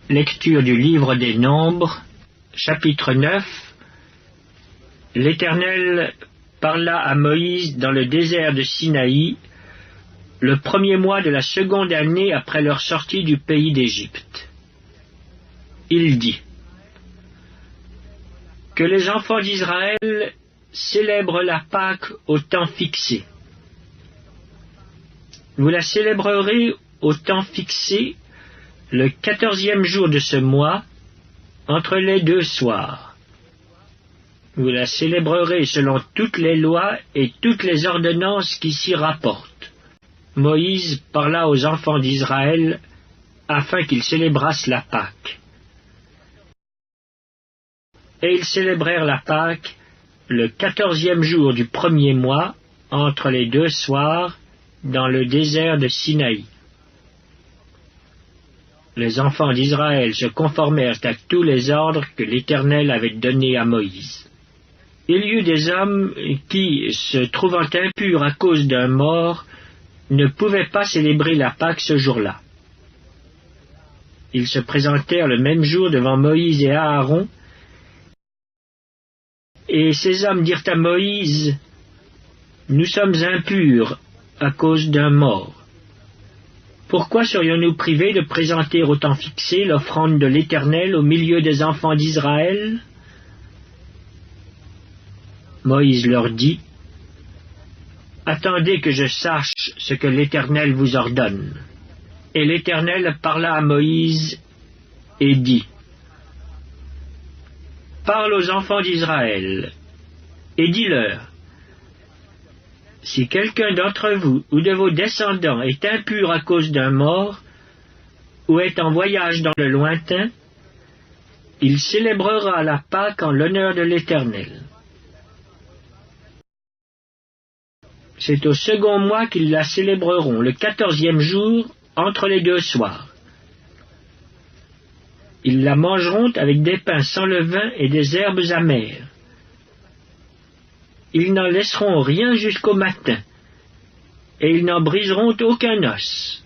Lecture du livre des Nombres, chapitre 9. L'Éternel parla à Moïse dans le désert de Sinaï, le premier mois de la seconde année après leur sortie du pays d'Égypte. Il dit: Que les enfants d'Israël célèbrent la Pâque au temps fixé. Vous la célébrerez au temps fixé, le 14e jour de ce mois, entre les 2 soirs. Vous la célébrerez selon toutes les lois et toutes les ordonnances qui s'y rapportent. Moïse parla aux enfants d'Israël afin qu'ils célébrassent la Pâque. Et ils célébrèrent la Pâque le 14e jour du premier mois, entre les 2 soirs, dans le désert de Sinaï. Les enfants d'Israël se conformèrent à tous les ordres que l'Éternel avait donnés à Moïse. Il y eut des hommes qui, se trouvant impurs à cause d'un mort, ne pouvaient pas célébrer la Pâque ce jour-là. Ils se présentèrent le même jour devant Moïse et Aaron, et ces hommes dirent à Moïse: Nous sommes impurs à cause d'un mort. Pourquoi serions-nous privés de présenter au temps fixé l'offrande de l'Éternel au milieu des enfants d'Israël? Moïse leur dit: Attendez que je sache ce que l'Éternel vous ordonne. Et l'Éternel parla à Moïse et dit: Parle aux enfants d'Israël et dis-leur: Si quelqu'un d'entre vous ou de vos descendants est impur à cause d'un mort, ou est en voyage dans le lointain, il célébrera la Pâque en l'honneur de l'Éternel. C'est au second mois qu'ils la célébreront, le 14e jour, entre les 2 soirs. Ils la mangeront avec des pains sans levain et des herbes amères. Ils n'en laisseront rien jusqu'au matin, et ils n'en briseront aucun os.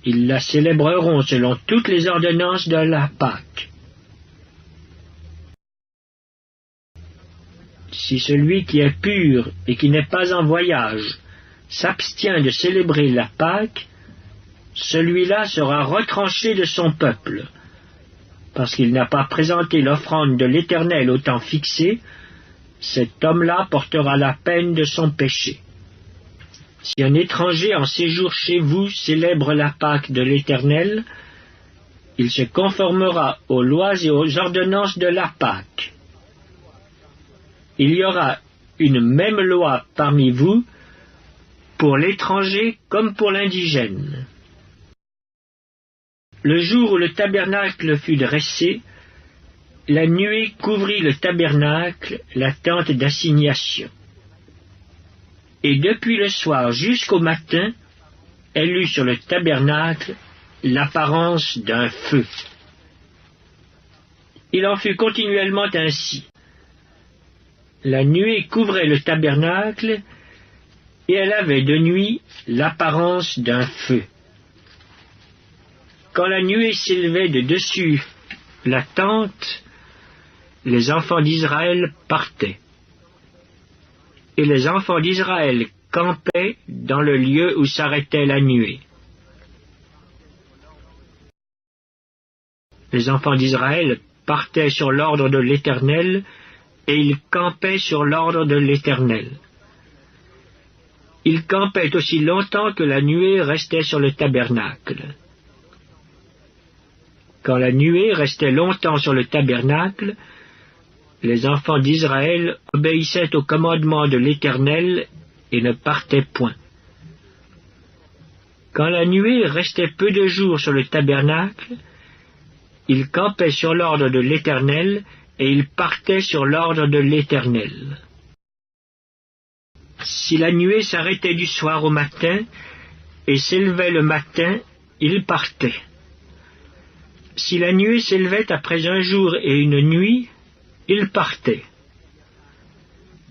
Ils la célébreront selon toutes les ordonnances de la Pâque. Si celui qui est pur et qui n'est pas en voyage s'abstient de célébrer la Pâque, celui-là sera retranché de son peuple, parce qu'il n'a pas présenté l'offrande de l'Éternel au temps fixé. Cet homme-là portera la peine de son péché. Si un étranger en séjour chez vous célèbre la Pâque de l'Éternel, il se conformera aux lois et aux ordonnances de la Pâque. Il y aura une même loi parmi vous, pour l'étranger comme pour l'indigène. Le jour où le tabernacle fut dressé, la nuée couvrit le tabernacle, la tente d'assignation. Et depuis le soir jusqu'au matin, elle eut sur le tabernacle l'apparence d'un feu. Il en fut continuellement ainsi. La nuée couvrait le tabernacle, et elle avait de nuit l'apparence d'un feu. Quand la nuée s'élevait de dessus la tente, les enfants d'Israël partaient. Et les enfants d'Israël campaient dans le lieu où s'arrêtait la nuée. Les enfants d'Israël partaient sur l'ordre de l'Éternel, et ils campaient sur l'ordre de l'Éternel. Ils campaient aussi longtemps que la nuée restait sur le tabernacle. Quand la nuée restait longtemps sur le tabernacle, les enfants d'Israël obéissaient au commandement de l'Éternel et ne partaient point. Quand la nuée restait peu de jours sur le tabernacle, ils campaient sur l'ordre de l'Éternel et ils partaient sur l'ordre de l'Éternel. Si la nuée s'arrêtait du soir au matin et s'élevait le matin, ils partaient. Si la nuée s'élevait après un jour et une nuit, ils partaient.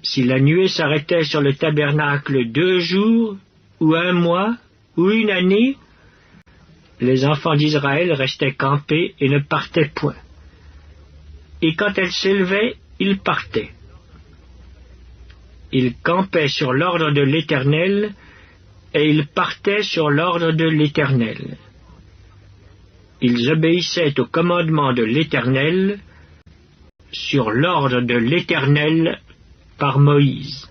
Si la nuée s'arrêtait sur le tabernacle 2 jours, ou 1 mois, ou 1 année, les enfants d'Israël restaient campés et ne partaient point. Et quand elle s'élevait, ils partaient. Ils campaient sur l'ordre de l'Éternel, et ils partaient sur l'ordre de l'Éternel. Ils obéissaient au commandement de l'Éternel, sur l'ordre de l'Éternel par Moïse.